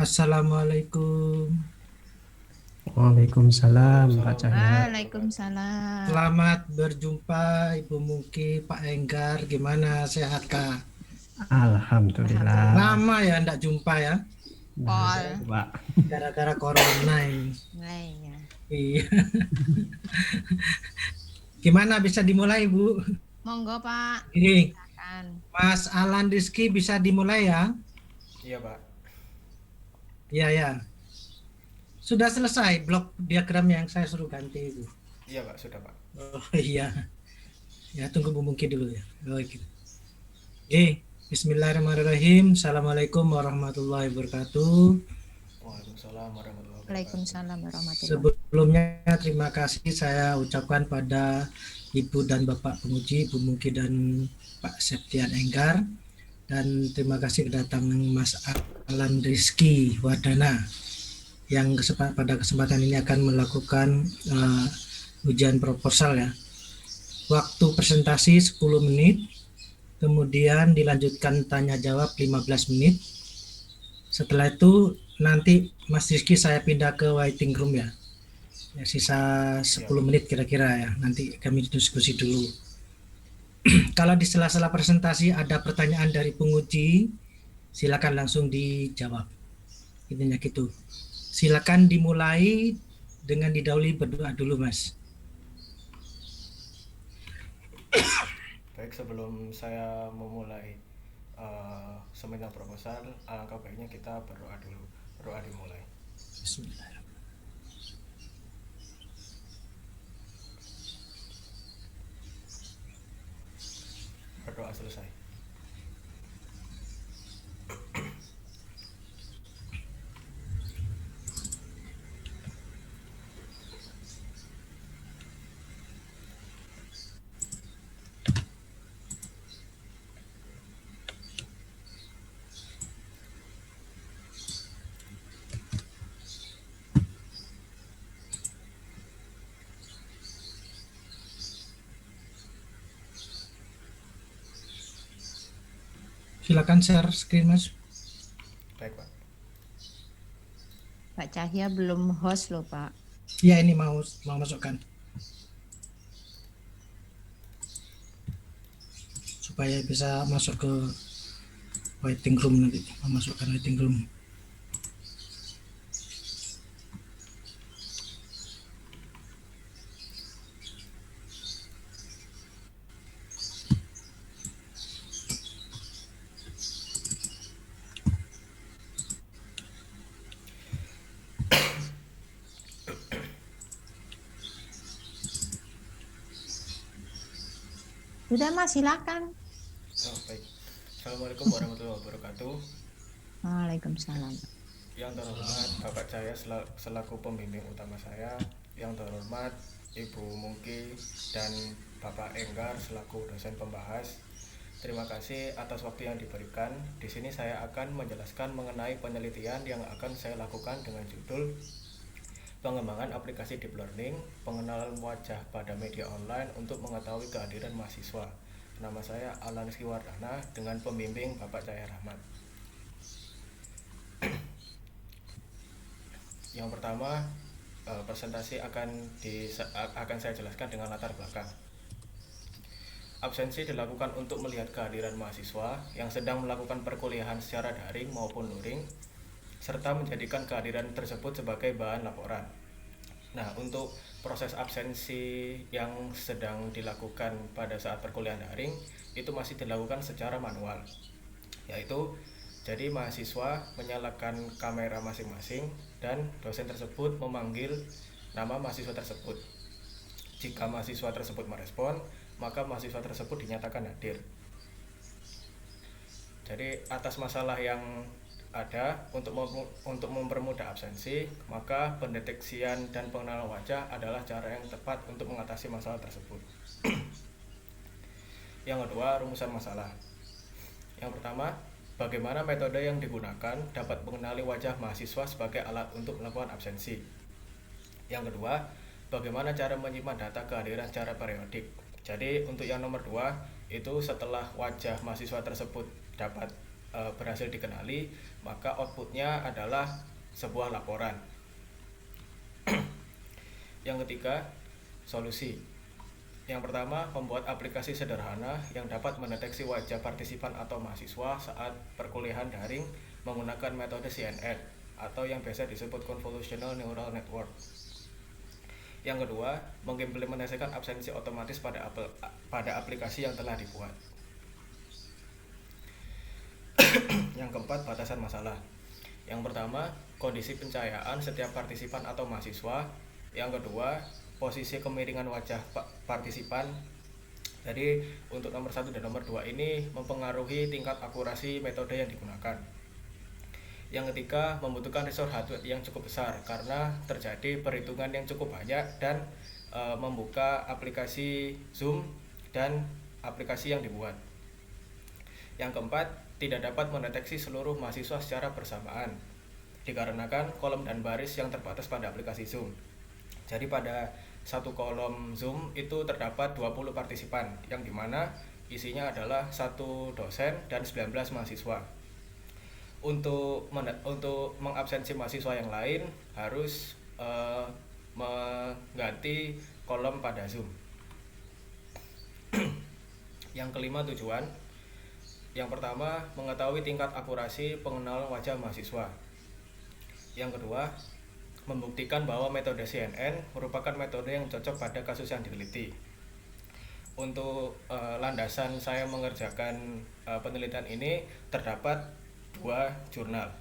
Assalamualaikum. Waalaikumsalam, Pak Waalaikumsalam Cahya. warahmatullahi wabarakatuh. Waalaikumsalam. Selamat berjumpa Ibu Mungki, Pak Enggar. Gimana sehat Kak? Alhamdulillah. Lama Alhamdulillah. ya enggak jumpa ya, Nah, Pol. itu, Pak. gara-gara corona ini. Nah, iya. Iya. Gimana bisa dimulai Bu? Monggo Pak, Ini silakan. Mas Alan Rizky bisa dimulai ya? Iya Pak. Iya ya. Sudah selesai blok diagram yang saya suruh ganti itu. Iya Pak, sudah Pak. Oh iya. Ya tunggu Bu Mungki dulu ya. Oh, gitu. Oke. Bismillahirrahmanirrahim. Assalamualaikum warahmatullahi wabarakatuh. Waalaikumsalam warahmatullahi wabarakatuh. Waalaikumsalam warahmatullahi. Sebelumnya terima kasih saya ucapkan pada Ibu dan Bapak penguji, Bu Mungki dan Pak Septian Enggar, dan terima kasih kedatangan Mas Alan Rizky Wardana yang pada kesempatan ini akan melakukan ujian proposal ya. Waktu presentasi 10 menit, kemudian dilanjutkan tanya jawab 15 menit. Setelah itu nanti Mas Rizky saya pindah ke waiting room ya. Ya, sisa 10 menit kira-kira ya. Nanti kami diskusi dulu. Kalau di sela-sela presentasi ada pertanyaan dari penguji, silakan langsung dijawab. Intinya gitu. Silakan dimulai dengan didahului berdoa dulu, Mas. Baik, sebelum saya memulai seminar proposal, alangkah baiknya kita berdoa dulu. Berdoa dimulai. Bismillahirrahmanirrahim. Berdoa selesai. Silakan share screen, Mas. Baik Pak. Pak Cahya belum host loh Pak. Ya, ini mau masukkan. Supaya bisa masuk ke waiting room nanti, memasukkan waiting room. Sudah Mas, silakan. Oh, baik. Assalamualaikum warahmatullahi wabarakatuh. Waalaikumsalam. Yang terhormat Bapak Cahya selaku pembimbing utama saya, yang terhormat Ibu Mungki dan Bapak Enggar selaku dosen pembahas. Terima kasih atas waktu yang diberikan. Di sini saya akan menjelaskan mengenai penelitian yang akan saya lakukan dengan judul pengembangan aplikasi deep learning, pengenalan wajah pada media online untuk mengetahui kehadiran mahasiswa. Nama saya Alan Rizky Wardana dengan pembimbing Bapak Cahya Rahmat. Yang pertama, presentasi akan saya jelaskan dengan latar belakang. Absensi dilakukan untuk melihat kehadiran mahasiswa yang sedang melakukan perkuliahan secara daring maupun luring, serta menjadikan kehadiran tersebut sebagai bahan laporan. Nah, untuk proses absensi yang sedang dilakukan pada saat perkuliahan daring itu masih dilakukan secara manual, yaitu jadi mahasiswa menyalakan kamera masing-masing dan dosen tersebut memanggil nama mahasiswa tersebut. Jika mahasiswa tersebut merespon, maka mahasiswa tersebut dinyatakan hadir. Jadi atas masalah yang ada untuk mempermudah absensi, maka pendeteksian dan pengenalan wajah adalah cara yang tepat untuk mengatasi masalah tersebut. Yang kedua, rumusan masalah. Yang pertama, bagaimana metode yang digunakan dapat mengenali wajah mahasiswa sebagai alat untuk melakukan absensi. Yang kedua, bagaimana cara menyimpan data kehadiran secara periodik. Jadi untuk yang nomor 2 itu setelah wajah mahasiswa tersebut dapat berhasil dikenali, maka outputnya adalah sebuah laporan. Yang ketiga, solusi. Yang pertama, membuat aplikasi sederhana yang dapat mendeteksi wajah partisipan atau mahasiswa saat perkuliahan daring menggunakan metode CNN atau yang biasa disebut Convolutional Neural Network. Yang kedua, mengimplementasikan absensi otomatis pada aplikasi yang telah dibuat. Yang keempat, batasan masalah. Yang pertama, kondisi pencahayaan setiap partisipan atau mahasiswa. Yang kedua, posisi kemiringan wajah partisipan. Jadi untuk nomor 1 dan nomor 2 ini mempengaruhi tingkat akurasi metode yang digunakan. Yang ketiga, membutuhkan resource hardware yang cukup besar karena terjadi perhitungan yang cukup banyak dan membuka aplikasi Zoom dan aplikasi yang dibuat. Yang keempat, tidak dapat mendeteksi seluruh mahasiswa secara bersamaan dikarenakan kolom dan baris yang terbatas pada aplikasi Zoom. Jadi pada satu kolom Zoom itu terdapat 20 partisipan yang dimana isinya adalah 1 dosen dan 19 mahasiswa. Untuk mengabsensi mahasiswa yang lain harus mengganti kolom pada Zoom. Yang kelima, tujuan. Yang pertama, mengetahui tingkat akurasi pengenalan wajah mahasiswa. Yang kedua, membuktikan bahwa metode CNN merupakan metode yang cocok pada kasus yang diteliti. Untuk landasan saya mengerjakan penelitian ini terdapat 2 jurnal.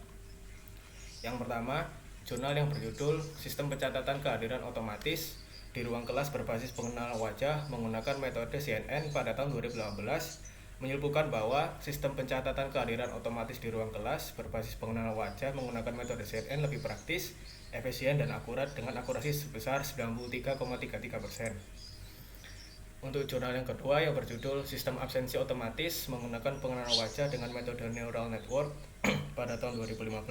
Yang pertama, jurnal yang berjudul Sistem Pencatatan Kehadiran Otomatis di Ruang Kelas Berbasis Pengenalan Wajah menggunakan metode CNN pada tahun 2018 menyebutkan bahwa sistem pencatatan kehadiran otomatis di ruang kelas berbasis pengenalan wajah menggunakan metode CNN lebih praktis, efisien, dan akurat dengan akurasi sebesar 93,33%. Untuk jurnal yang kedua yang berjudul Sistem Absensi Otomatis menggunakan pengenalan wajah dengan metode Neural Network pada tahun 2015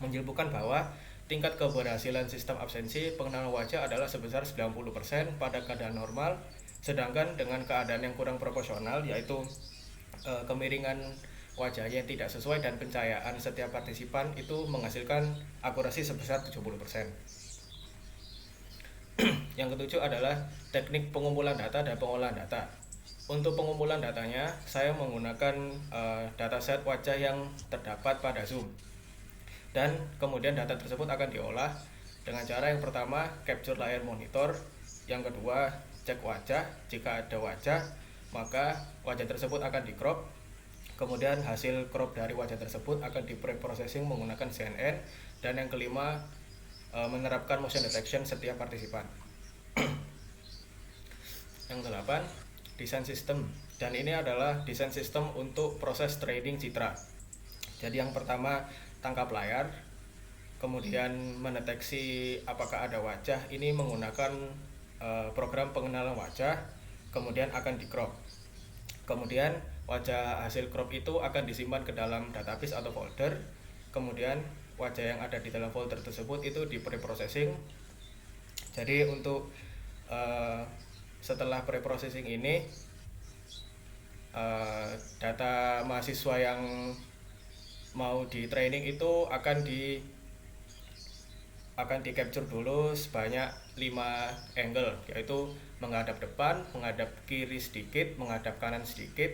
menyebutkan bahwa tingkat keberhasilan sistem absensi pengenalan wajah adalah sebesar 90% pada keadaan normal, sedangkan dengan keadaan yang kurang proporsional yaitu kemiringan wajahnya yang tidak sesuai dan pencahayaan setiap partisipan itu menghasilkan akurasi sebesar 70%. Yang ketujuh adalah teknik pengumpulan data dan pengolahan data. Untuk pengumpulan datanya, saya menggunakan dataset wajah yang terdapat pada Zoom. Dan kemudian data tersebut akan diolah dengan cara yang pertama, capture layar monitor. Yang kedua, cek wajah. Jika ada wajah, maka wajah tersebut akan di-crop. Kemudian hasil crop dari wajah tersebut akan di-preprocessing menggunakan CNN. Dan yang kelima, menerapkan motion detection setiap partisipan. Yang 8, desain sistem. Dan ini adalah desain sistem untuk proses training citra. Jadi yang pertama, tangkap layar, kemudian mendeteksi apakah ada wajah. Ini menggunakan program pengenalan wajah, kemudian akan di-crop. Kemudian wajah hasil crop itu akan disimpan ke dalam database atau folder. Kemudian wajah yang ada di dalam folder tersebut itu di pre-processing. Jadi untuk setelah pre-processing ini data mahasiswa yang mau di training itu akan di capture dulu sebanyak 5 angle, yaitu menghadap depan, menghadap kiri sedikit, menghadap kanan sedikit,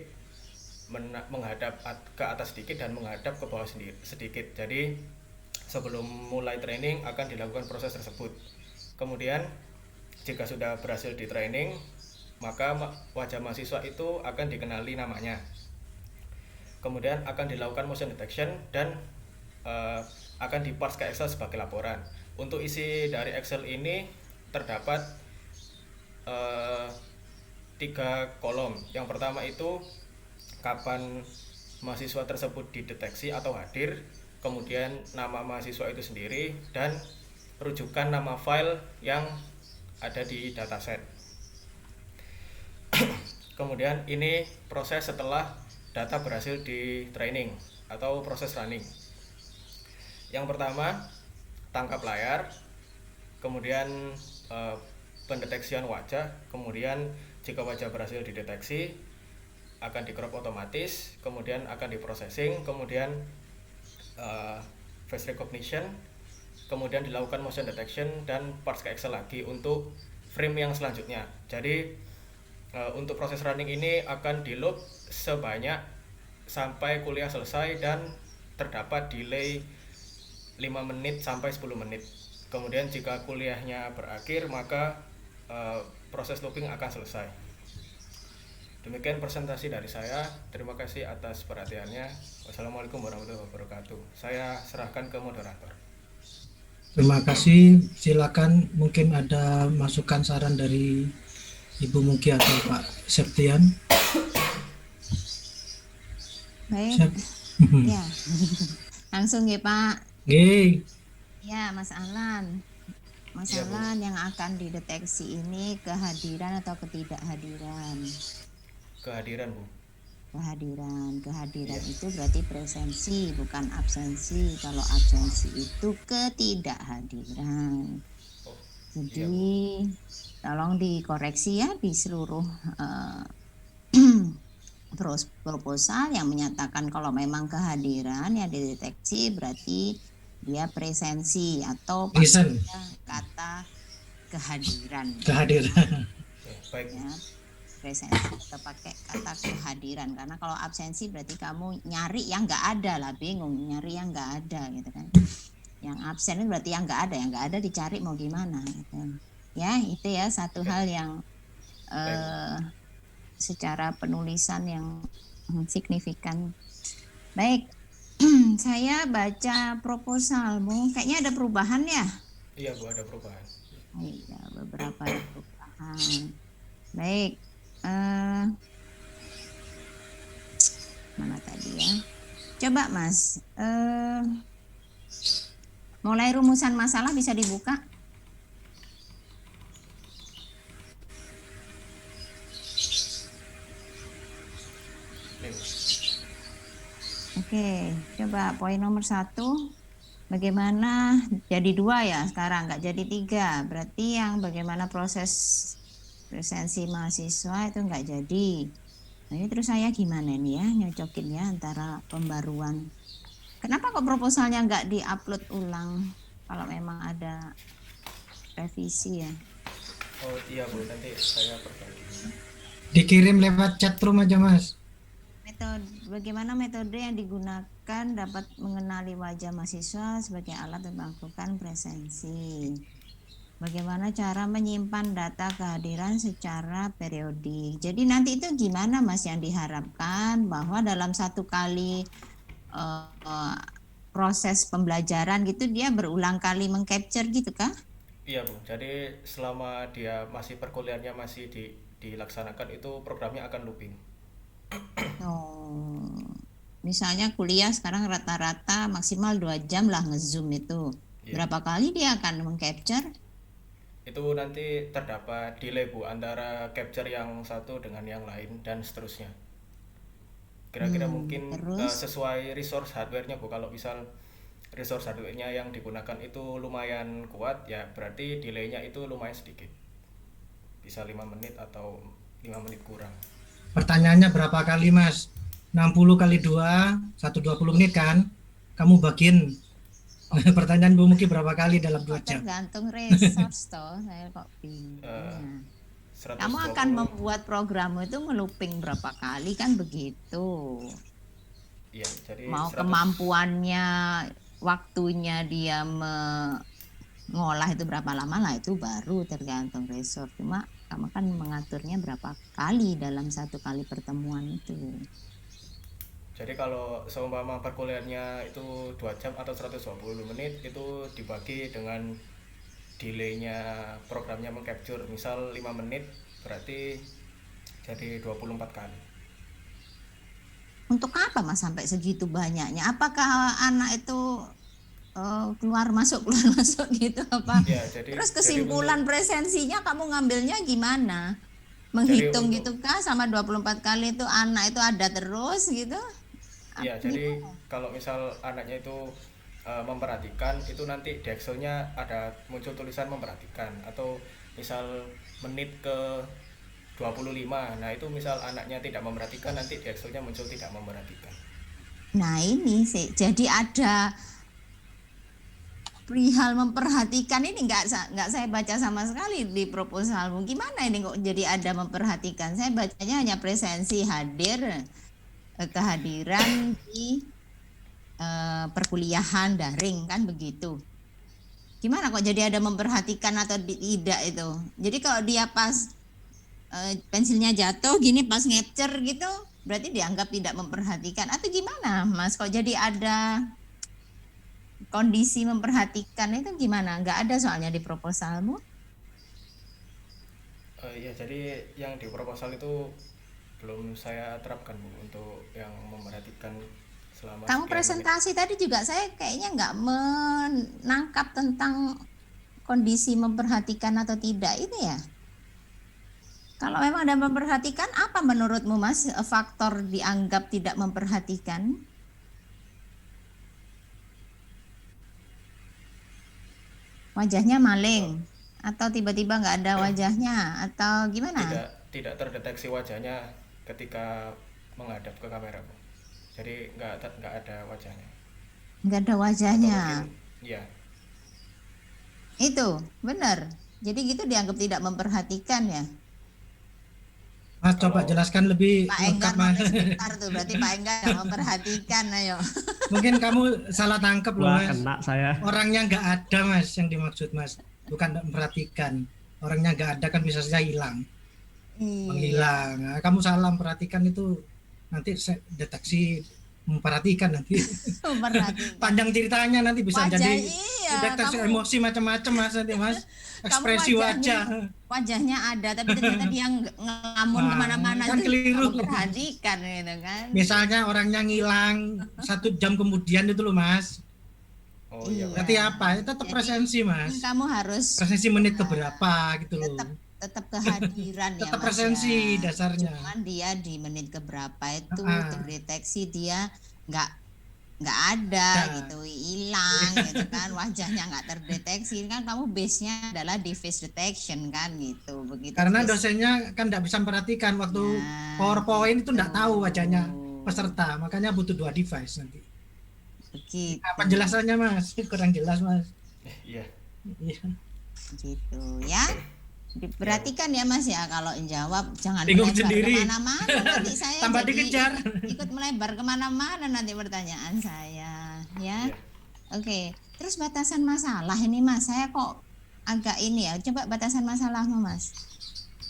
menghadap ke atas sedikit, dan menghadap ke bawah sedikit. Jadi sebelum mulai training akan dilakukan proses tersebut. Kemudian jika sudah berhasil di training, maka wajah mahasiswa itu akan dikenali namanya. Kemudian akan dilakukan motion detection dan akan di-parse ke Excel sebagai laporan. Untuk isi dari Excel ini terdapat 3 kolom. Yang pertama itu kapan mahasiswa tersebut dideteksi atau hadir, kemudian nama mahasiswa itu sendiri, dan rujukan nama file yang ada di dataset. Kemudian ini proses setelah data berhasil di training atau proses running. Yang pertama, tangkap layar, kemudian pendeteksian wajah, kemudian jika wajah berhasil dideteksi, akan di crop otomatis, kemudian akan di processing, kemudian face recognition, kemudian dilakukan motion detection dan parts ke Excel lagi untuk frame yang selanjutnya. Jadi untuk proses running ini akan di loop sebanyak sampai kuliah selesai dan terdapat delay 5 menit sampai 10 menit. Kemudian jika kuliahnya berakhir maka proses looping akan selesai. Demikian presentasi dari saya. Terima kasih atas perhatiannya. Wassalamualaikum warahmatullahi wabarakatuh. Saya serahkan ke moderator. Terima kasih. Silakan, mungkin ada masukan saran dari Ibu Mugi atau Pak Septian. Baik, Sep. ya. Langsung ya Pak. Oke. Ya, Mas Alan. Mas Iya, Bu. Alan, yang akan dideteksi ini kehadiran atau ketidakhadiran? Kehadiran, Bu. Kehadiran Iya. itu berarti presensi, bukan absensi. Kalau absensi itu ketidakhadiran. Oh, iya, Bu. Jadi tolong dikoreksi ya di seluruh proposal yang menyatakan kalau memang kehadiran yang dideteksi berarti dia presensi atau Present. pakai kata kehadiran. Kehadiran. Ya, baik, Bu. Ya, presensi atau pakai kata kehadiran, karena kalau absensi berarti kamu nyari yang nggak ada lah, bingung nyari yang nggak ada gitu kan. Yang absen itu berarti yang nggak ada dicari mau gimana gitu. Ya itu ya satu hal yang secara penulisan yang signifikan. Baik, saya baca proposalmu, kayaknya ada perubahan ya? Iya, Bu, ada perubahan. Iya, beberapa ada perubahan. Baik, mana tadi ya? Coba Mas, mulai rumusan masalah bisa dibuka? Ini, Bu. Oke, coba poin nomor 1. Bagaimana jadi 2 ya sekarang, nggak jadi 3. Berarti yang bagaimana proses presensi mahasiswa itu nggak jadi. Nah, ini terus saya gimana nih ya nyocokin ya antara pembaruan. Kenapa kok proposalnya nggak diupload ulang kalau memang ada revisi ya? Oh iya, Bu, nanti saya perbagi. Dikirim lewat chat room aja, Mas. Bagaimana metode yang digunakan dapat mengenali wajah mahasiswa sebagai alat untuk melakukan presensi? Bagaimana cara menyimpan data kehadiran secara periodik? Jadi nanti itu gimana Mas yang diharapkan bahwa dalam satu kali proses pembelajaran gitu dia berulang kali mengcapture gitu kah? Iya, Bu. Jadi selama dia masih perkuliahannya masih dilaksanakan itu programnya akan looping. Oh, misalnya kuliah sekarang rata-rata maksimal 2 jam lah nge-zoom itu. Iya. Berapa kali dia akan mengcapture? Itu nanti terdapat delay, Bu, antara capture yang satu dengan yang lain dan seterusnya. Kira-kira mungkin terus? sesuai resource hardware-nya, Bu. Kalau misal resource hardware-nya yang digunakan itu lumayan kuat, ya berarti delay-nya itu lumayan sedikit. Bisa 5 menit atau 5 menit kurang. Pertanyaannya berapa kali, Mas? 60 kali 2, 120 menit kan? Kamu bagiin. Pertanyaan Bu Mugi berapa kali dalam 2 jam? Tergantung resource toh, saya kok bingung. Kamu akan 120. membuat programmu itu ngelooping berapa kali kan begitu. Iya, jadi Mau 100. kemampuannya, waktunya dia mengolah itu berapa lama lah itu baru tergantung resource. Cuma kamu kan mengaturnya berapa kali dalam satu kali pertemuan itu. Jadi kalau seumpama perkuliahannya itu 2 jam atau 120 menit itu dibagi dengan delay-nya programnya mengcapture. Misal 5 menit berarti jadi 24 kali. Untuk apa Mas sampai segitu banyaknya? Apakah anak itu keluar masuk gitu apa? Ya, jadi Terus kesimpulan presensinya kamu ngambilnya gimana? Jadi Menghitung untuk- gitu kah sama 24 kali itu anak itu ada terus gitu? Iya, jadi kalau misal anaknya itu memperhatikan, itu nanti di Excel-nya ada muncul tulisan memperhatikan, atau misal menit ke 25. Nah, itu misal anaknya tidak memperhatikan, nanti di Excelnya muncul tidak memperhatikan. Nah ini sih, jadi ada perihal memperhatikan ini nggak saya baca sama sekali di proposalmu. Gimana ini kok jadi ada memperhatikan? Saya bacanya hanya presensi hadir, kehadiran di perkuliahan daring kan begitu. Gimana kok jadi ada memperhatikan atau tidak itu? Jadi kalau dia pas pensilnya jatuh gini pas ngepcer gitu, berarti dianggap tidak memperhatikan atau gimana, Mas? Kok jadi ada kondisi memperhatikan itu gimana? Nggak ada soalnya di proposalmu. Ya, jadi yang di proposal itu belum saya terapkan, Bu, untuk yang memperhatikan selama Kamu sekian menit. presentasi tadi juga saya kayaknya nggak menangkap tentang kondisi memperhatikan atau tidak itu ya. Kalau memang ada memperhatikan, apa menurutmu Mas faktor dianggap tidak memperhatikan? Wajahnya maling atau tiba-tiba nggak ada wajahnya atau gimana? Tidak terdeteksi wajahnya ketika menghadap ke kamera, Bu. Jadi nggak ada wajahnya. Nggak ada Atau wajahnya. mungkin ya, Itu benar. Jadi gitu dianggap tidak memperhatikan ya. Mas coba kalau jelaskan lebih Pak lengkap Enggar Mas. nulis bentar tuh, berarti Pak Enggar nggak memperhatikan, ayo. Mungkin kamu salah tangkap loh Wah, Mas. kena saya. Orangnya nggak ada Mas yang dimaksud Mas. Bukan nggak memperhatikan. Orangnya nggak ada kan bisa saja hilang. Iya, Menghilang. Nah, kamu salah memperhatikan itu nanti saya deteksi memperhatikan nanti. memperhatikan. Panjang ceritanya nanti bisa Wajah, jadi iya, deteksi kamu- emosi macam-macam Mas nanti Mas. Ekspresi wajah. Wajahnya ada, tapi ternyata dia ngelamun Wah, kemana-mana kan itu keliru. memperhatikan gitu kan. Misalnya orangnya ngilang 1 jam kemudian itu loh Mas. oh iya, Iya. Berarti apa? Itu tetap Jadi, presensi Mas. Kamu harus Presensi menit keberapa gitu loh. tetap kehadiran ya Tetap Mas presensi ya. dasarnya. Cuman dia di menit keberapa itu Ah. terdeteksi dia nggak ada Ya. gitu, hilang gitu kan, wajahnya nggak terdeteksi kan. Kamu base-nya adalah di face detection kan gitu, begitu. Karena face- dosennya kan tidak bisa memperhatikan waktu Nah, PowerPoint itu tidak tahu wajahnya gitu. peserta, makanya butuh 2 device nanti. Begitu. Apa penjelasannya Mas? Kurang jelas Mas. iya. Iya. Gitu ya. Diperhatikan ya Mas ya, kalau jawab jangan Bingung melebar sendiri. kemana-mana nanti saya Tambah jadi dikejar. ikut melebar kemana-mana nanti pertanyaan saya ya. Iya. Oke, terus batasan masalah ini Mas, saya kok agak ini ya, coba batasan masalahmu Mas,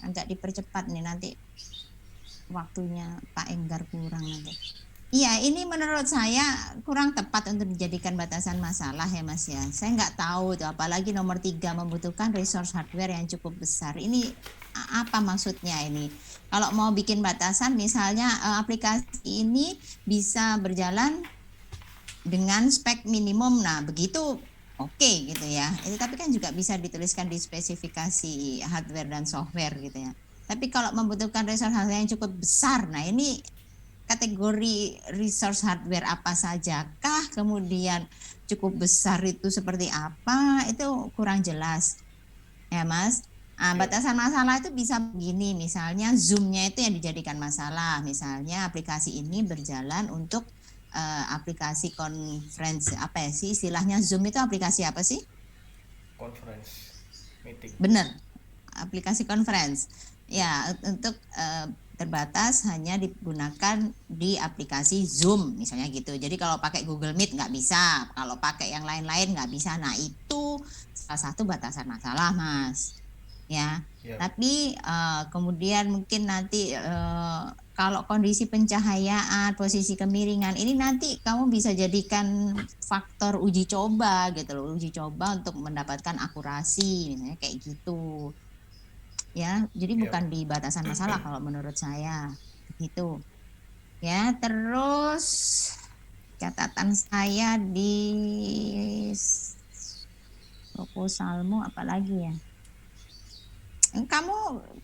agak dipercepat nih nanti waktunya Pak Enggar kurang nanti. Iya, ini menurut saya kurang tepat untuk dijadikan batasan masalah ya Mas ya. Saya nggak tahu tuh, apalagi nomor 3 membutuhkan resource hardware yang cukup besar. Ini apa maksudnya ini? Kalau mau bikin batasan, misalnya aplikasi ini bisa berjalan dengan spek minimum, nah begitu oke gitu ya. Itu tapi kan juga bisa dituliskan di spesifikasi hardware dan software gitu ya. Tapi kalau membutuhkan resource hardware yang cukup besar, nah ini kategori resource hardware apa sajakah, kemudian cukup besar itu seperti apa, itu kurang jelas ya Mas. Nah, batasan masalah itu bisa begini, misalnya zoom-nya itu yang dijadikan masalah, misalnya aplikasi ini berjalan untuk aplikasi conference, apa ya sih istilahnya, Zoom itu aplikasi apa sih? Conference meeting. Benar, aplikasi conference ya, untuk terbatas hanya digunakan di aplikasi Zoom misalnya gitu. Jadi kalau pakai Google Meet nggak bisa, kalau pakai yang lain-lain nggak bisa. Nah itu salah satu batasan masalah Mas ya. Iya. Tapi kemudian mungkin nanti kalau kondisi pencahayaan, posisi kemiringan ini nanti kamu bisa jadikan faktor uji coba gitu loh, uji coba untuk mendapatkan akurasi misalnya kayak gitu. Ya, jadi Iya. bukan di batasan masalah kalau menurut saya gitu. Ya, terus catatan saya di proposalmu apalagi ya? Kamu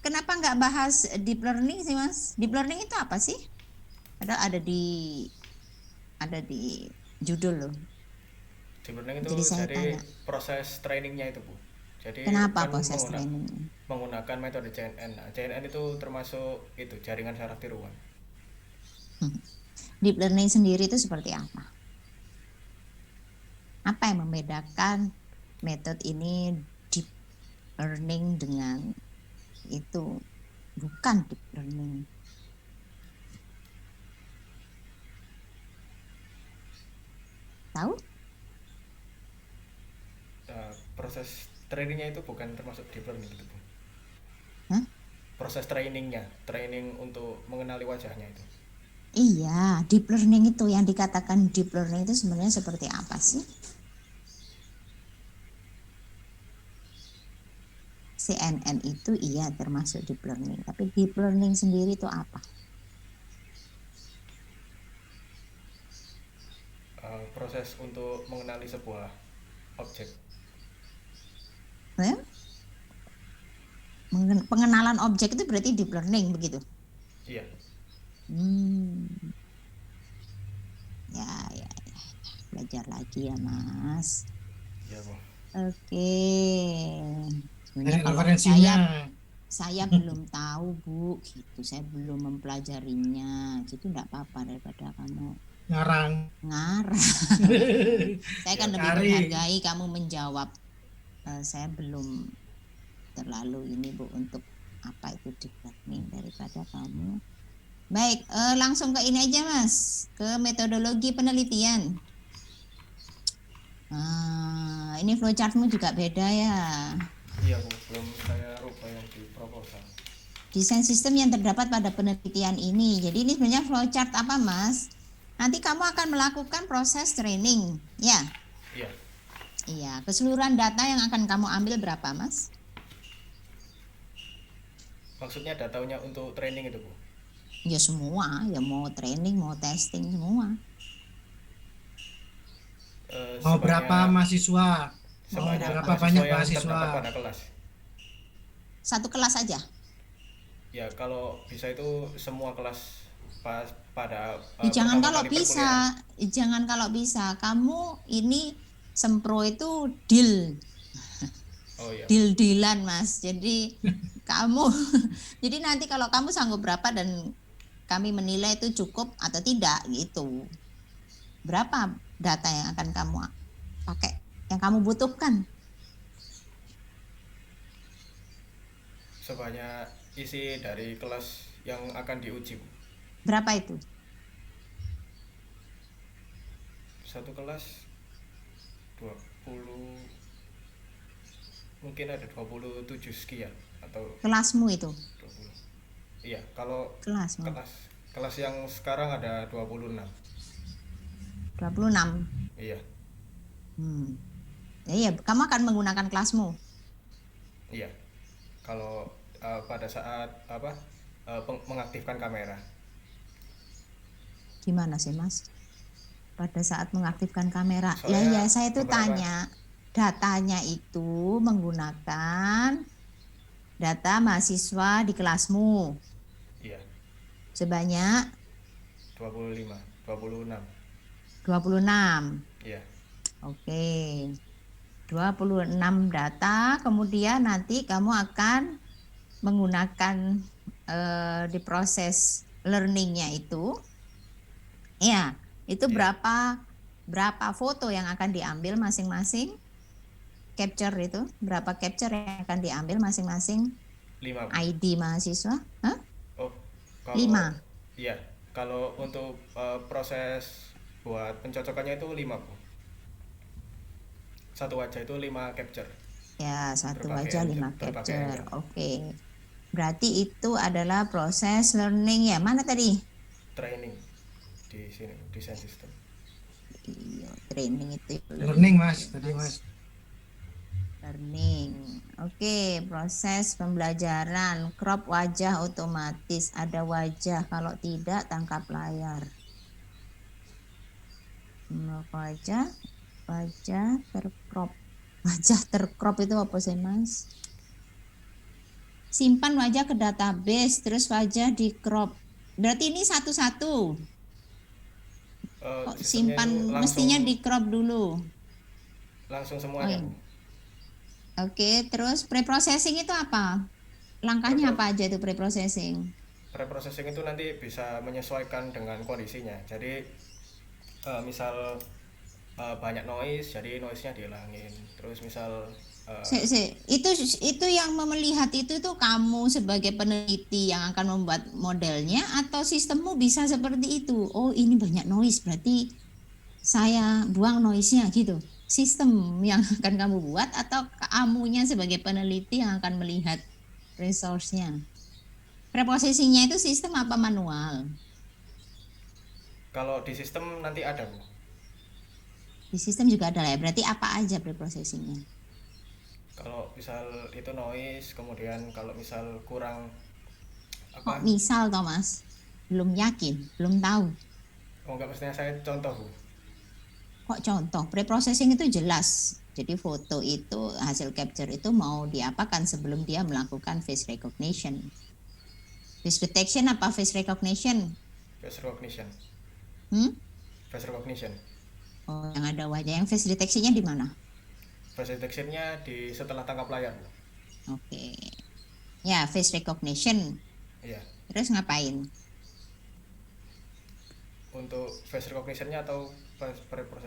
kenapa nggak bahas deep learning sih Mas? Deep learning itu apa sih? Padahal ada di judul loh. Deep learning itu Jadi saya dari tanya. proses trainingnya itu, Bu. Jadi Kenapa kan proses trainingnya? menggunakan metode CNN. Nah, CNN itu termasuk itu jaringan saraf tiruan. Deep learning sendiri itu seperti apa? Apa yang membedakan metode ini deep learning dengan itu bukan deep learning? Tahu? Proses trainingnya itu bukan termasuk deep learning gitu, Bu. Hah? Proses trainingnya, training untuk mengenali wajahnya itu. Iya, deep learning itu yang dikatakan deep learning itu sebenarnya seperti apa sih? CNN itu iya termasuk deep learning, tapi deep learning sendiri itu apa? Proses untuk mengenali sebuah objek. Ya? Pengenalan objek itu berarti deep learning begitu? Iya. Ya, belajar lagi ya Mas. Iya, Bu. Oke. Sebenarnya Dari kalau referensinya. saya belum tahu Bu, gitu. Saya belum mempelajarinya. Jadi enggak apa-apa daripada kamu Ngarang. ngarang. Saya kan lebih Cari. menghargai kamu menjawab. Saya belum terlalu ini Bu untuk apa itu deep learning daripada kamu. Baik, langsung ke ini aja Mas, ke metodologi penelitian. Ini flowchartmu juga beda ya. Iya, Bu. Belum saya rubah yang di proposal. Desain sistem yang terdapat pada penelitian ini. Jadi ini sebenarnya flowchart apa Mas? Nanti kamu akan melakukan proses training, ya? Iya. Iya, keseluruhan data yang akan kamu ambil berapa Mas? Maksudnya datanya untuk training itu, Bu? Ya semua, ya mau training, mau testing semua. Mau berapa mahasiswa? Sebanyak berapa banyak yang mahasiswa? terdapat pada kelas. Satu kelas saja? Ya, kalau bisa itu semua kelas pada Jangan pertama kalau kali bisa, perkuliahan. jangan kalau bisa. Kamu ini sempro itu deal, Oh iya. deal-dealan Mas. Jadi kamu, jadi nanti kalau kamu sanggup berapa dan kami menilai itu cukup atau tidak gitu. Berapa data yang akan kamu pakai, yang kamu butuhkan? Sebanyak isi dari kelas yang akan diuji, Bu. Berapa itu? Satu kelas 20, mungkin ada 27 sekian atau Kelasmu itu? 20. Iya, kalau Kelasmu? kelas yang sekarang ada 26. 26? Iya. Iya, kamu akan menggunakan kelasmu? Iya. Kalau pada saat mengaktifkan kamera. Gimana sih Mas? Pada saat mengaktifkan kamera? Soalnya Ya saya itu beberapa- tanya, datanya itu menggunakan data mahasiswa di kelasmu Iya, sebanyak 26. 26. Iya. Oke. 26 data, kemudian nanti kamu akan menggunakan di proses learningnya itu, ya itu berapa foto yang akan diambil masing-masing, capture itu berapa capture yang akan diambil masing-masing 5. ID mahasiswa? Hah? Oh, kalau 5. Iya, kalau untuk proses buat pencocokannya itu 5, Bu. Satu wajah itu 5 capture. Ya, satu Berpakai wajah 5 berpakai capture. engine. Oke. Berarti itu adalah proses learning ya. Mana tadi? Training di sini, desain sistem. Iya, training itu. Learning Mas, tadi Mas. Learning. Oke, proses pembelajaran. Crop wajah otomatis. Ada wajah, kalau tidak tangkap layar. Wajah tercrop. Wajah tercrop itu apa sih Mas? Simpan wajah ke database, terus wajah di crop. Berarti ini satu-satu. Kok Sistemnya simpan, itu mestinya di crop dulu. langsung semuanya, Oh, Bu. Oke, terus pre-processing itu apa? Langkahnya Prepro- apa aja itu pre-processing? Preprocessing itu nanti bisa menyesuaikan dengan kondisinya. Jadi misal banyak noise, jadi noise-nya dihilangin. Terus misal eh, Itu yang melihat itu tuh kamu sebagai peneliti yang akan membuat modelnya atau sistemmu bisa seperti itu. Oh, ini banyak noise, berarti saya buang noise-nya gitu. Sistem yang akan kamu buat atau kamunya sebagai peneliti yang akan melihat resource-nya. Preprocessing-nya itu sistem apa manual? kalau di sistem nanti ada Bu. Di sistem juga ada ya. Berarti apa aja preprocessing-nya? Kalau misal itu noise, kemudian kalau misal kurang Kok apa? misal Thomas? Belum yakin, belum tahu. Oh enggak, mestinya saya contoh Bu. Kok contoh? Preprocessing itu jelas. Jadi foto itu, hasil capture itu mau diapakan sebelum dia melakukan face recognition. Face detection apa face recognition? Face recognition. Hmm? Face recognition. Oh, yang ada wajah. Yang face detection-nya di mana? Face detection-nya di setelah tangkap layar Bu. Oke. Ya, face recognition. Iya. Terus ngapain? Untuk face recognition-nya atau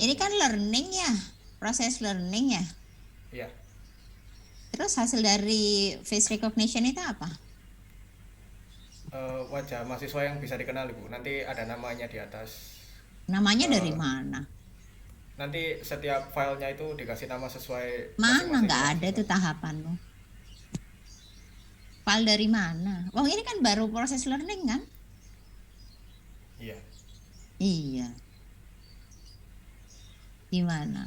Ini pre-processing? kan learning ya, proses learning ya. Iya. Terus hasil dari face recognition itu apa? Wajah mahasiswa yang bisa dikenali Bu. Nanti ada namanya di atas. Namanya dari Eh, mana? Nanti setiap filenya itu dikasih nama sesuai Mana masing-masing nggak ada mahasiswa. itu tahapanmu? File dari mana? Wah, ini kan baru proses learning kan? Iya. Iya. Gimana?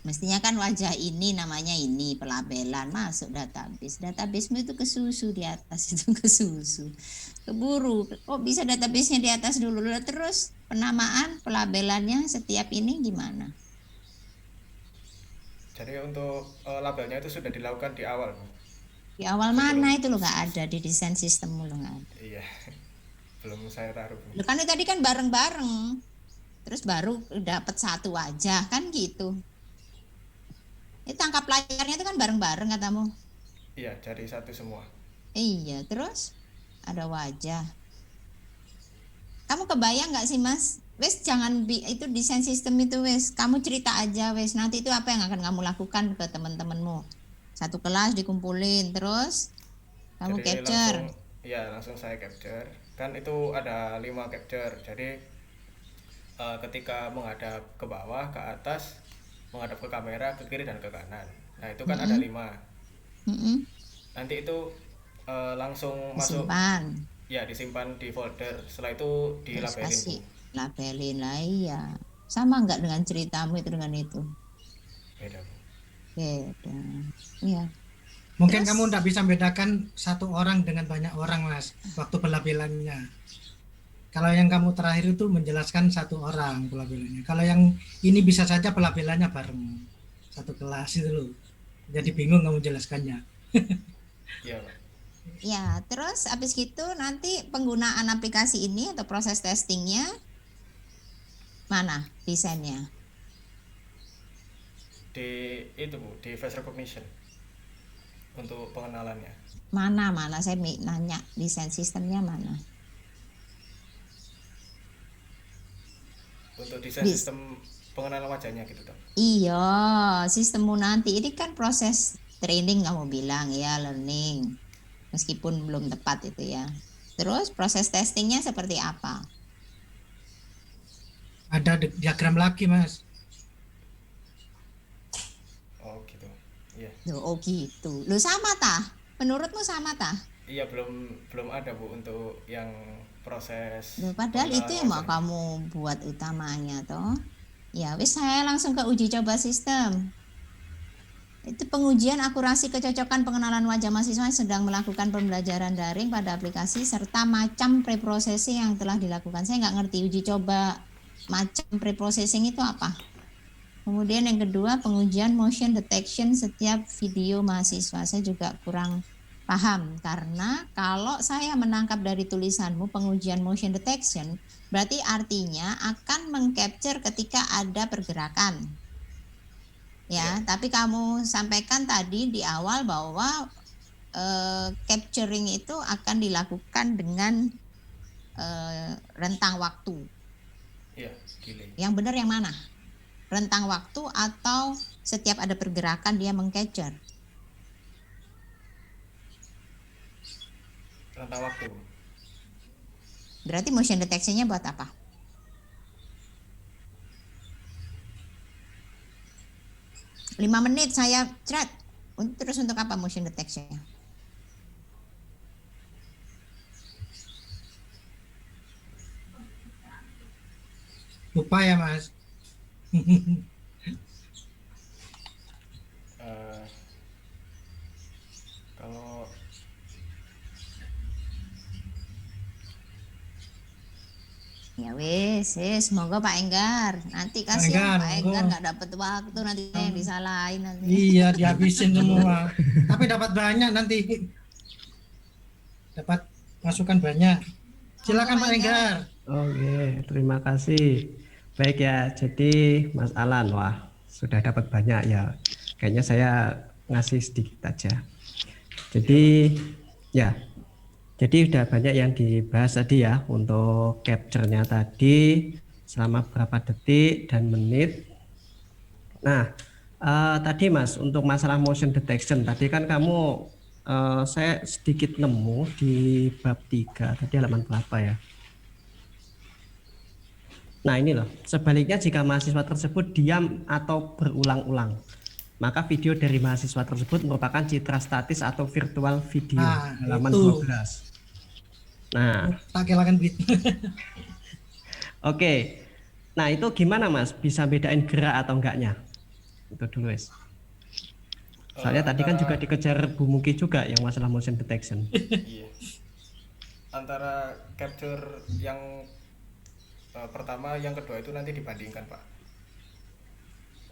Mestinya kan wajah ini namanya ini pelabelan masuk database. Databasemu itu kesusu di atas itu kesusu. Keburu. Kok bisa databasenya di atas dulu? Terus penamaan pelabelannya setiap ini gimana? Jadi untuk labelnya itu sudah dilakukan di awal Bu. Di awal Sebelum mana itu lo nggak ada di desain sistemmu lo nggak ada. iya. Belum saya taruh Bu. Lo kan itu tadi kan bareng-bareng. Terus baru dapat satu wajah kan gitu. Itu tangkap layarnya itu kan bareng-bareng katamu. Iya, jadi satu semua. Iya, terus ada wajah. Kamu kebayang nggak sih Mas? Wes jangan itu desain sistem itu wes. Kamu cerita aja wes. Nanti itu apa yang akan kamu lakukan ke teman-temanmu? Satu kelas dikumpulin, terus kamu Jadi capture. langsung saya capture. Kan itu ada 5 capture. Jadi ketika menghadap ke bawah, ke atas, menghadap ke kamera, ke kiri dan ke kanan. Nah, itu kan ada Mm-mm, 5. mm-mm. Nanti itu langsung masuk, Disimpan. ya disimpan di folder. Setelah itu Terus dilabelin Bu. kasih labelin lah iya. Sama nggak dengan ceritamu itu dengan itu? Beda Bu. Beda. Iya. Mungkin Terus kamu tidak bisa bedakan satu orang dengan banyak orang, Mas, waktu pelabelannya. Kalau yang kamu terakhir itu menjelaskan satu orang pelabelannya. Kalau yang ini bisa saja pelabelannya bareng satu kelas itu loh. Jadi bingung kamu jelaskannya. Iya Pak. ya, terus habis gitu nanti penggunaan aplikasi ini atau proses testingnya mana desainnya? Di itu Bu, di face recognition untuk pengenalannya. Mana saya nanya desain sistemnya mana? Untuk desain Dis sistem pengenalan wajahnya gitu Tom. iya, sistemmu nanti ini kan proses training kamu bilang ya, learning. Meskipun belum tepat itu ya. Terus proses testingnya seperti apa? Ada diagram lagi, Mas. Oh gitu. Iya. Loh, oh gitu. Loh sama tah? Menurutmu sama tah? Iya, belum ada Bu untuk yang proses Loh, padahal itu pengenalan yang mau wajahnya. kamu buat utamanya toh. Ya, wis saya langsung ke uji coba sistem. Itu pengujian akurasi kecocokan pengenalan wajah mahasiswa yang sedang melakukan pembelajaran daring pada aplikasi serta macam preprocessing yang telah dilakukan. Saya nggak ngerti uji coba macam preprocessing itu apa. Kemudian yang kedua pengujian motion detection setiap video mahasiswa. Saya juga kurang paham karena kalau saya menangkap dari tulisanmu pengujian motion detection berarti artinya akan mengcapture ketika ada pergerakan. ya. Tapi kamu sampaikan tadi di awal bahwa capturing itu akan dilakukan dengan rentang waktu. Iya, delay. Yang benar yang mana? Rentang waktu atau setiap ada pergerakan dia mengcapture? Rentang waktu. Berarti motion detection-nya buat apa? Lima menit saya thread. Terus untuk apa motion detection-nya? Lupa ya Mas. Kalau Ya wis, semoga Pak Enggar. Nanti Pak kasihan Enggar, Pak Enggar monggo. nggak dapat waktu, nanti yang disalahin nanti. Iya, dihabisin semua. Tapi dapat banyak nanti. Dapat masukan banyak. Silakan Pak Enggar. Oke, terima kasih. Baik ya, jadi Mas Alan, wah sudah dapat banyak ya. Kayaknya saya ngasih sedikit aja. Jadi ya, jadi udah banyak yang dibahas tadi ya untuk capture-nya tadi selama berapa detik dan menit. Nah, tadi Mas untuk masalah motion detection tadi kan kamu saya sedikit nemu di bab 3 tadi halaman berapa ya? Nah ini loh, sebaliknya jika mahasiswa tersebut diam atau berulang-ulang, maka video dari mahasiswa tersebut merupakan citra statis atau virtual video. Nah, Halaman itu. 12. Nah, Tak kehilangan beat. oke. Nah itu gimana Mas? Bisa bedain gerak atau enggaknya? Itu dulu Wes. Soalnya tadi kan juga dikejar Bu Muki juga yang masalah motion detection. iya. Antara capture yang pertama, yang kedua itu nanti dibandingkan Pak.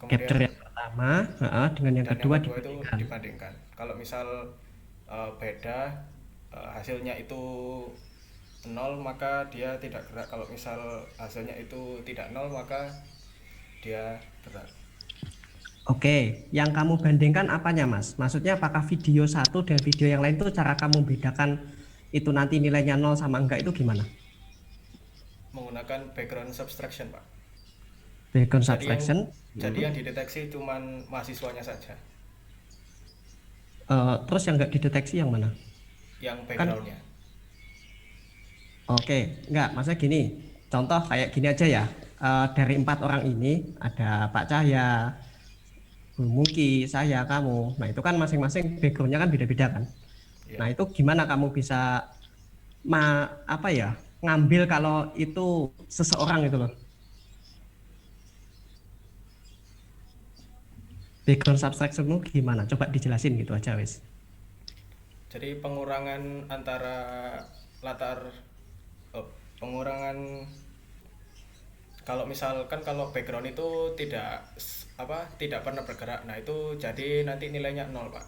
Capture yang pertama dengan yang dan kedua itu dibandingkan. dibandingkan. Kalau misal beda hasilnya itu 0 maka dia tidak gerak. Kalau misal hasilnya itu tidak 0 maka dia gerak. Oke, yang kamu bandingkan apanya Mas? Maksudnya apakah video satu dan video yang lain itu cara kamu bedakan itu nanti nilainya 0 sama enggak itu gimana? Menggunakan background subtraction Pak. Background subtraction? Jadi yang dideteksi cuman mahasiswanya saja. Terus yang enggak dideteksi yang mana? Yang backgroundnya. Oke, enggak, maksudnya gini, contoh kayak gini aja ya, dari 4 orang ini ada Pak Cahya, Bu Muki, saya, kamu, nah itu kan masing-masing backgroundnya kan beda-beda kan. Ya. Nah itu gimana kamu bisa ngambil kalau itu seseorang itu loh. Background subtraction lu gimana? Coba dijelasin gitu aja wes. Jadi pengurangan antara pengurangan kalau misalkan kalau background itu tidak pernah bergerak, nah itu jadi nanti nilainya 0 Pak.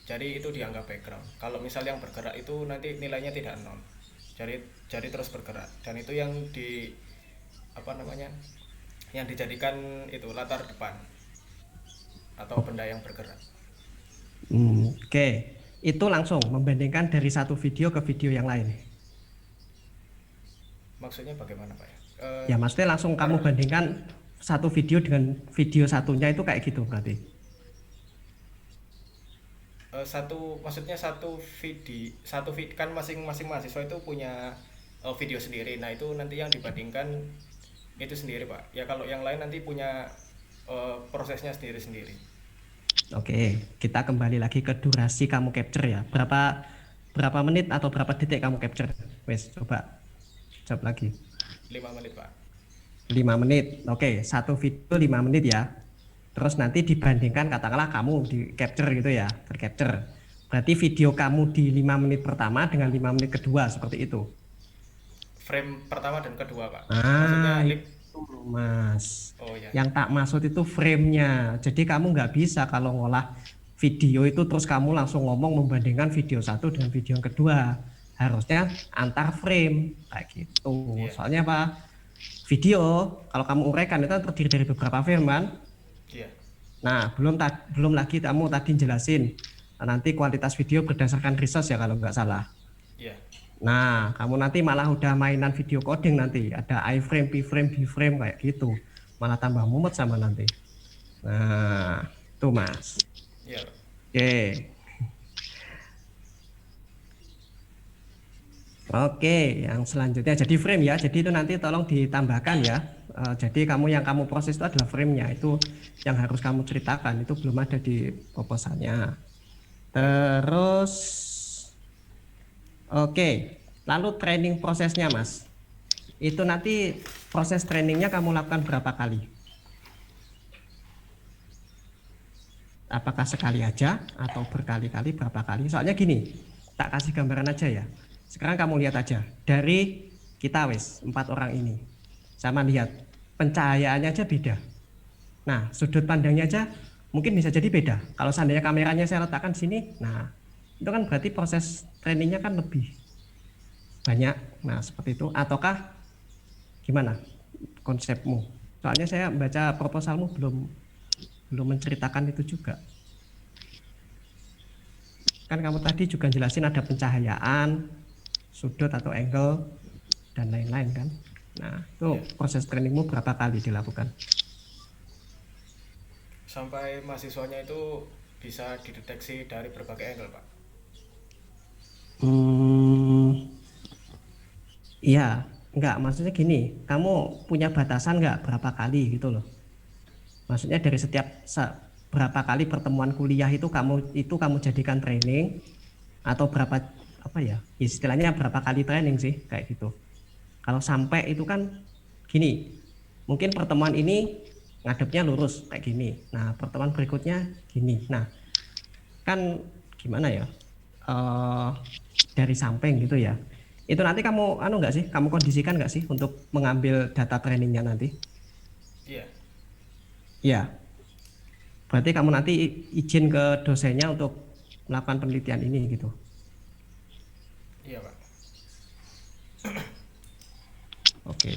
Jadi itu dianggap background. Kalau misal yang bergerak itu nanti nilainya tidak 0. Jadi terus bergerak, dan itu yang yang dijadikan itu latar depan atau benda yang bergerak. Oke. Itu langsung membandingkan dari satu video ke video yang lain. Maksudnya bagaimana Pak ya? Ya maksudnya langsung kamu bandingkan satu video dengan video satunya itu kayak gitu berarti. Maksudnya satu video kan masing-masing mahasiswa itu punya video sendiri. Nah itu nanti yang dibandingkan itu sendiri Pak. Ya kalau yang lain nanti punya prosesnya sendiri-sendiri. Oke, kita kembali lagi ke durasi kamu capture ya. Berapa menit atau berapa detik kamu capture? Wes, coba jawab lagi. 5 menit Pak. 5 menit. Oke, satu video 5 menit ya. Terus nanti dibandingkan katakanlah kamu di capture gitu ya, tercapture. Berarti video kamu di 5 menit pertama dengan 5 menit kedua seperti itu. Frame pertama dan kedua Pak. Maksudnya itu Mas. Oh ya. Yang tak maksud itu frame-nya. Jadi kamu nggak bisa kalau ngolah video itu terus kamu langsung ngomong membandingkan video satu dengan video yang kedua. Harusnya antar frame kayak gitu. Yeah. Soalnya apa? Video kalau kamu uraikan itu terdiri dari beberapa frame kan? Iya. Nah, belum lagi kamu tadi jelasin nanti kualitas video berdasarkan resource ya kalau nggak salah. Iya. Nah, kamu nanti malah udah mainan video coding nanti, ada iframe, p-frame, b-frame kayak gitu. Malah tambah mumet sama nanti. Nah, itu Mas. Iya, Pak. Oke. Oke, yang selanjutnya jadi frame ya. Jadi itu nanti tolong ditambahkan ya. Jadi yang kamu proses itu adalah frame-nya. Itu yang harus kamu ceritakan. Itu belum ada di proposalnya. Terus, oke. Lalu training prosesnya, Mas. Itu nanti proses trainingnya kamu lakukan berapa kali? Apakah sekali aja atau berkali-kali, berapa kali? Soalnya gini, tak kasih gambaran aja ya. Sekarang kamu lihat aja, dari kita 4 orang ini, sama lihat pencahayaannya aja beda. Nah, sudut pandangnya aja mungkin bisa jadi beda. Kalau seandainya kameranya saya letakkan di sini, nah itu kan berarti proses trainingnya kan lebih banyak. Nah, seperti itu. Ataukah gimana konsepmu? Soalnya saya baca proposalmu belum menceritakan itu juga. Kan kamu tadi juga jelasin ada pencahayaan, sudut atau angle dan lain-lain kan. Nah, itu proses trainingmu berapa kali dilakukan? Sampai mahasiswanya itu bisa dideteksi dari berbagai angle, Pak. Iya, enggak, maksudnya gini, kamu punya batasan enggak berapa kali gitu loh. Maksudnya dari berapa kali pertemuan kuliah itu kamu jadikan training atau berapa apa ya? Istilahnya berapa kali training sih kayak gitu. Kalau sampai itu kan gini, mungkin pertemuan ini ngadepnya lurus kayak gini. Nah, pertemuan berikutnya gini. Nah, kan gimana ya? Dari samping gitu ya. Itu nanti kamu enggak sih? Kamu kondisikan enggak sih untuk mengambil data trainingnya nanti? Iya. Iya. Berarti kamu nanti izin ke dosennya untuk melakukan penelitian ini gitu. Iya, Pak. Oke.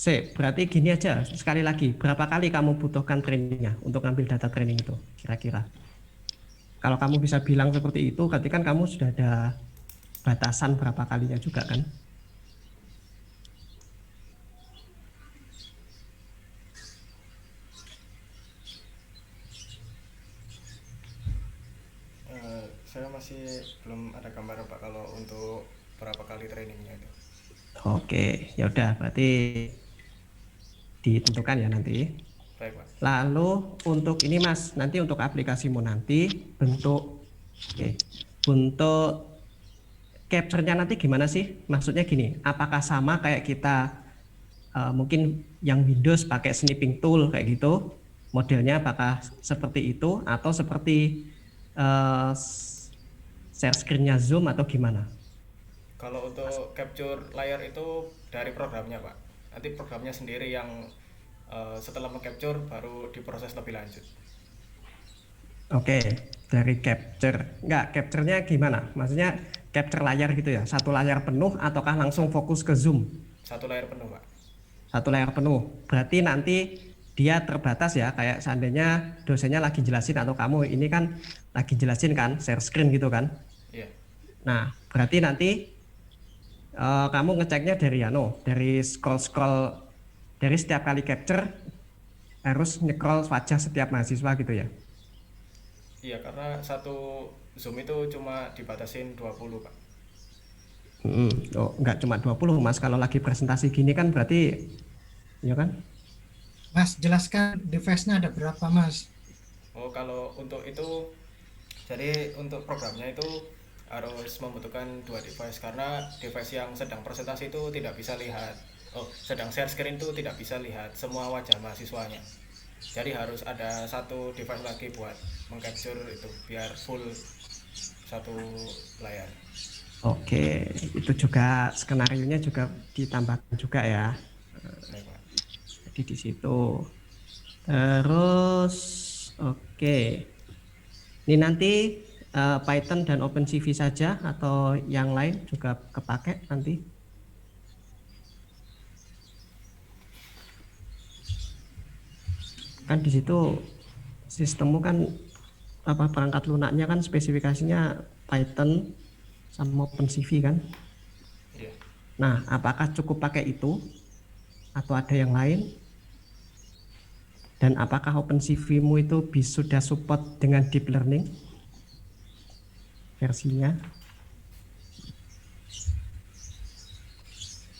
Berarti gini aja, sekali lagi, berapa kali kamu butuhkan trainingnya untuk ngambil data training itu kira-kira? Kalau kamu bisa bilang seperti itu, berarti kan kamu sudah ada batasan berapa kalinya juga kan? Saya masih belum ada gambaran, Pak, kalau untuk berapa kali trainingnya itu. Oke, ya udah berarti ditentukan ya nanti. Baik, Pak. Lalu untuk ini Mas, nanti untuk aplikasimu nanti bentuk capture-nya nanti gimana sih? Maksudnya gini, apakah sama kayak kita mungkin yang Windows pakai snipping tool kayak gitu? Modelnya apakah seperti itu atau seperti share screen-nya Zoom atau gimana? Kalau untuk capture layar itu dari programnya, Pak. Nanti programnya sendiri yang setelah mengcapture baru diproses lebih lanjut. Oke, dari capture. Enggak, capture-nya gimana? Maksudnya capture layar gitu ya? Satu layar penuh ataukah langsung fokus ke Zoom? Satu layar penuh, Pak. Satu layar penuh. Berarti nanti dia terbatas ya, kayak seandainya dosennya lagi jelasin atau kamu ini kan lagi jelasin kan, share screen gitu kan. Iya. Nah, berarti nanti kamu ngeceknya dari scroll dari setiap kali capture harus nge-scroll wajah setiap mahasiswa gitu ya. Iya, karena satu Zoom itu cuma dibatasin 20, Pak. Oh, enggak cuma 20 Mas, kalau lagi presentasi gini kan berarti ya kan? Mas, jelaskan device-nya ada berapa, Mas? Oh, kalau untuk itu, jadi untuk programnya itu harus membutuhkan 2 device karena device yang sedang presentasi itu tidak bisa lihat. Sedang share screen itu tidak bisa lihat semua wajah mahasiswanya. Jadi harus ada satu device lagi buat mengcapture itu biar full satu layar. Oke, itu juga skenarionya juga ditambahkan juga ya. Baik, Pak. Jadi di situ. Terus oke. Ini nanti Python dan OpenCV saja atau yang lain juga kepake nanti? kan di situ sistemmu kan apa perangkat lunaknya kan spesifikasinya Python sama OpenCV kan. Iya. Nah, apakah cukup pakai itu atau ada yang lain? Dan apakah OpenCV-mu itu sudah support dengan deep learning versinya?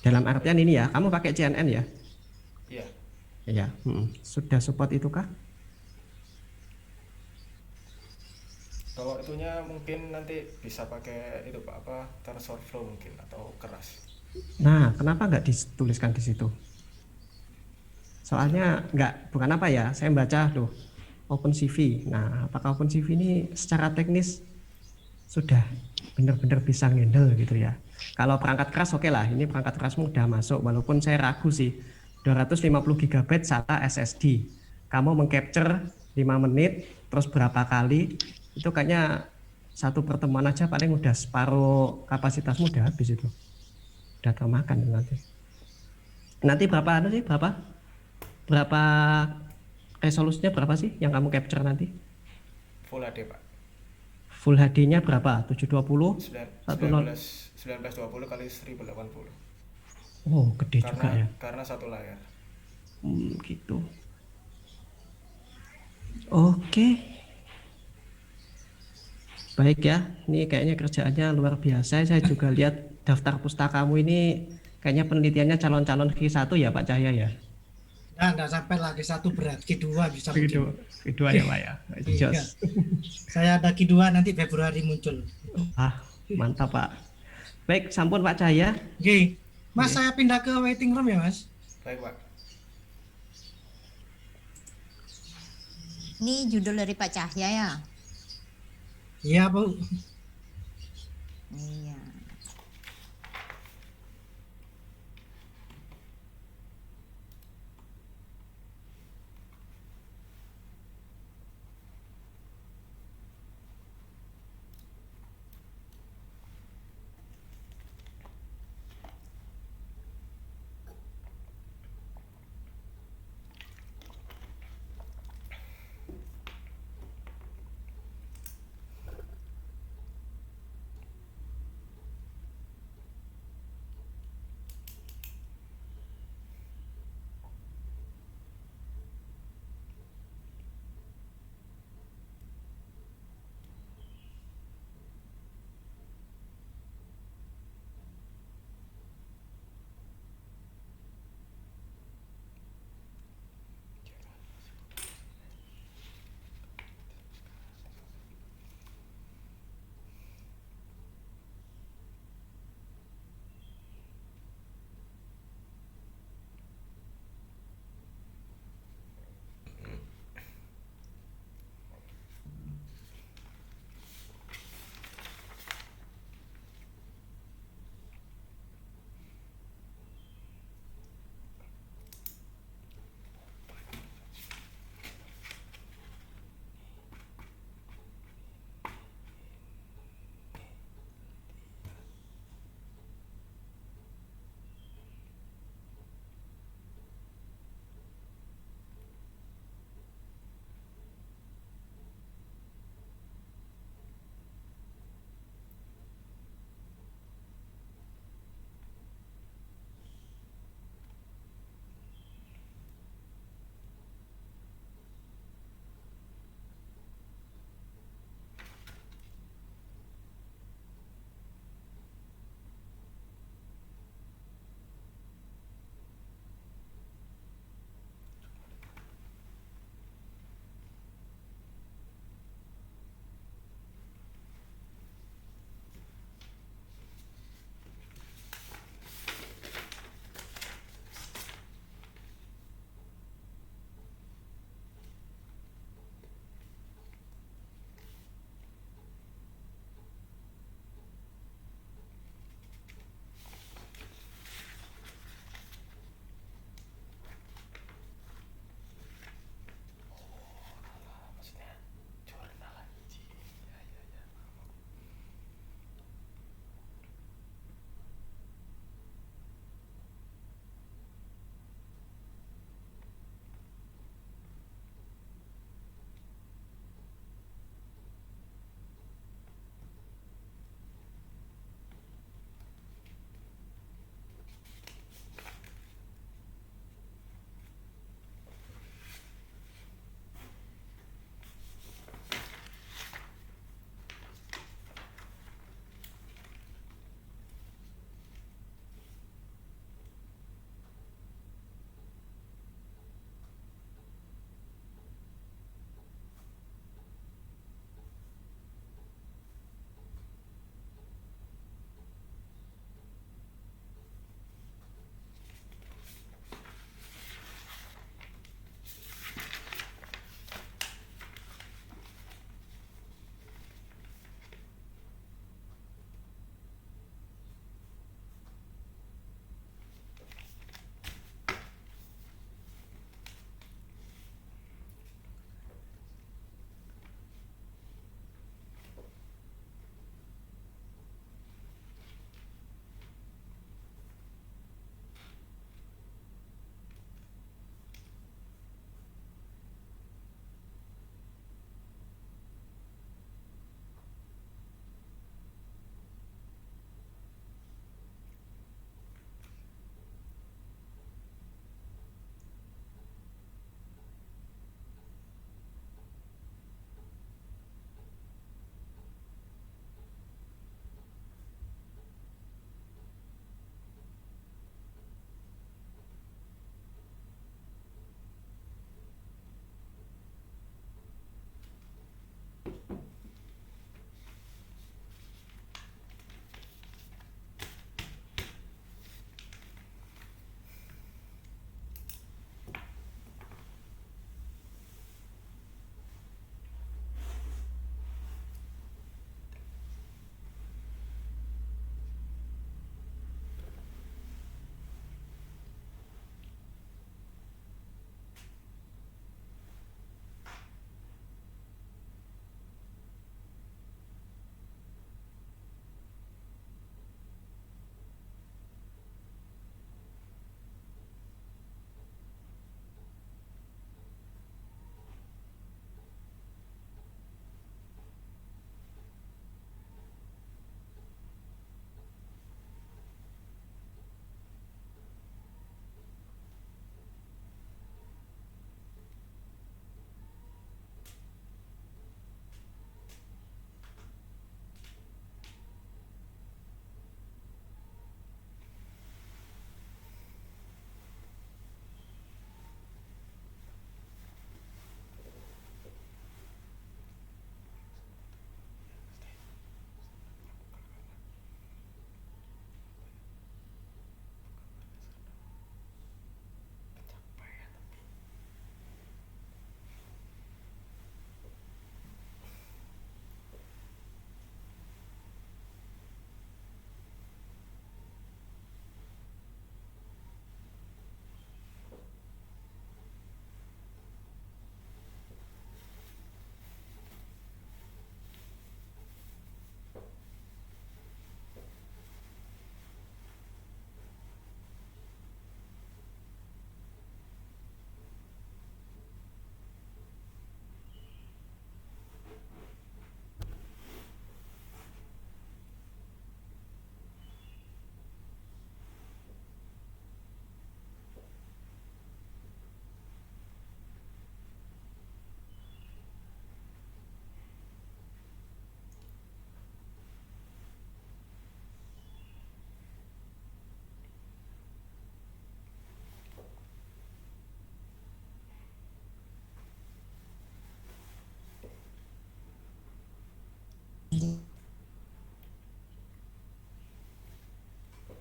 Dalam artian ini ya, kamu pakai CNN ya? Iya. Iya, sudah support itu kah? Kalau itunya mungkin nanti bisa pakai itu Pak, apa TensorFlow mungkin atau keras. Nah, kenapa nggak dituliskan di situ? Soalnya bukan apa ya, saya baca loh OpenCV. Nah, apakah OpenCV ini secara teknis sudah benar-benar bisa handle gitu ya? Kalau perangkat keras oke lah, ini perangkat kerasmu udah masuk, walaupun saya ragu sih 250 GB SATA SSD. Kamu mengcapture 5 menit, terus berapa kali, itu kayaknya satu pertemuan aja paling udah separuh kapasitasmu udah habis itu. Udah termakan nanti. Nanti berapa resolusinya berapa sih yang kamu capture nanti? Full HD Pak. Full HD-nya berapa? 720? 1920 kali 1080. Oh, gede juga ya. Karena satu layar. Gitu. Oke. Baik ya, ini kayaknya kerjaannya luar biasa. Saya juga lihat daftar pustakamu ini kayaknya penelitiannya calon-calon Q1 ya Pak Cahya ya. Nah, nggak sampai lagi satu berat, Q2 bisa Kedua, mungkin. kedua ya Pak ya. Iya. Jos. Saya ada Q2 nanti Februari muncul. Ah, mantap Pak. Baik, sampun Pak Cahya. Oke, Mas saya pindah ke waiting room ya Mas. Baik Pak. Ini judul dari Pak Cahya ya? Iya Bu. Iya.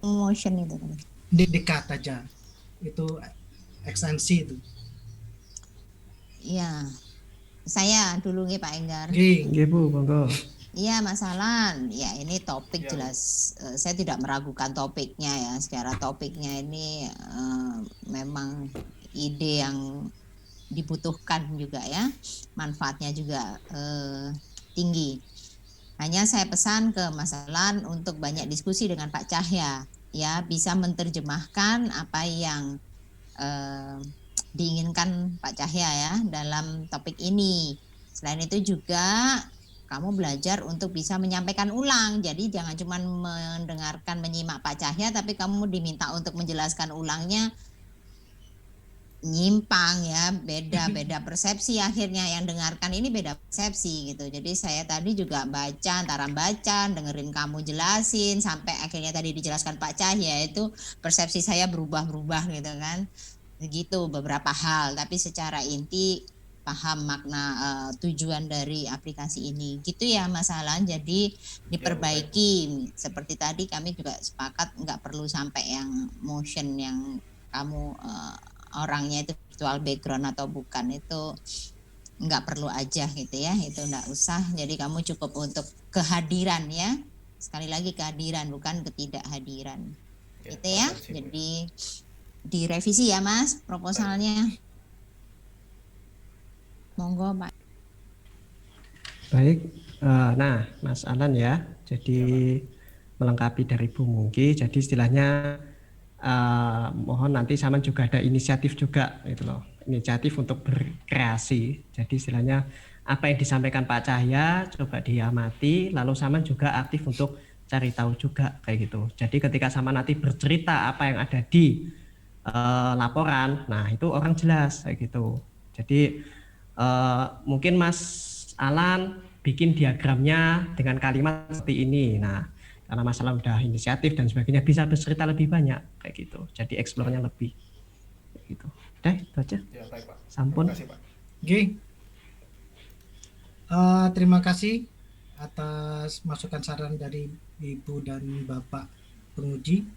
motion itu tadi? Di-cut aja. Itu ekstensi itu. Iya, saya dulu nih Pak Enggar. Oke. Nggih Bu, monggo. Iya Mas Alan, ya ini topik Iya, Bu. jelas. Saya tidak meragukan topiknya ya. Secara topiknya ini memang ide yang dibutuhkan juga ya, manfaatnya juga tinggi. Hanya saya pesan ke Mas Alan untuk banyak diskusi dengan Pak Cahya, ya bisa menerjemahkan apa yang diinginkan Pak Cahya ya dalam topik ini. Selain itu juga kamu belajar untuk bisa menyampaikan ulang. Jadi jangan cuma mendengarkan, menyimak Pak Cahya, tapi kamu diminta untuk menjelaskan ulangnya nyimpang ya, beda persepsi, akhirnya yang dengarkan ini beda persepsi gitu. Jadi saya tadi juga baca, antara baca, dengerin kamu jelasin, sampai akhirnya tadi dijelaskan Pak Cahya itu persepsi saya berubah-berubah gitu kan. Begitu beberapa hal, tapi secara inti paham makna tujuan dari aplikasi ini gitu ya Mas Alan. Jadi diperbaiki seperti tadi kami juga sepakat nggak perlu sampai yang motion yang kamu orangnya itu virtual background atau bukan, itu nggak perlu aja gitu ya, itu nggak usah. Jadi kamu cukup untuk kehadiran ya, sekali lagi kehadiran bukan ketidakhadiran gitu ya. Jadi direvisi ya Mas proposalnya. Monggo Pak. Baik, nah Mas Alan ya, jadi melengkapi dari Bu Mungki, jadi istilahnya mohon nanti sama juga ada inisiatif juga gitu loh, inisiatif untuk berkreasi. Jadi istilahnya apa yang disampaikan Pak Cahya coba diamati, lalu sama juga aktif untuk cari tahu juga kayak gitu. Jadi ketika sama nanti bercerita apa yang ada di laporan, nah itu orang jelas kayak gitu. Jadi mungkin Mas Alan bikin diagramnya dengan kalimat seperti ini. Nah, karena Mas Alan udah inisiatif dan sebagainya, bisa bercerita lebih banyak kayak gitu. Jadi eksplornya lebih kayak gitu. Udah itu aja. Ya, baik Pak. Sampun. Terima kasih Pak. Oke. Terima kasih atas masukan saran dari Ibu dan Bapak penguji.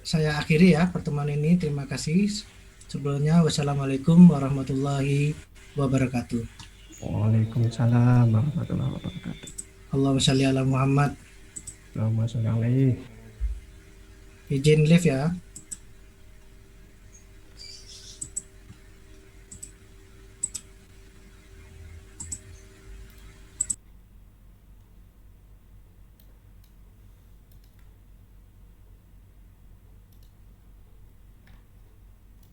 Saya akhiri ya pertemuan ini. Terima kasih. Sebelumnya wassalamualaikum warahmatullahi wabarakatuh. Waalaikumsalam warahmatullahi wabarakatuh. Allahumma sholli ala Muhammad. Allahumma sholli alaihi. Izin live ya.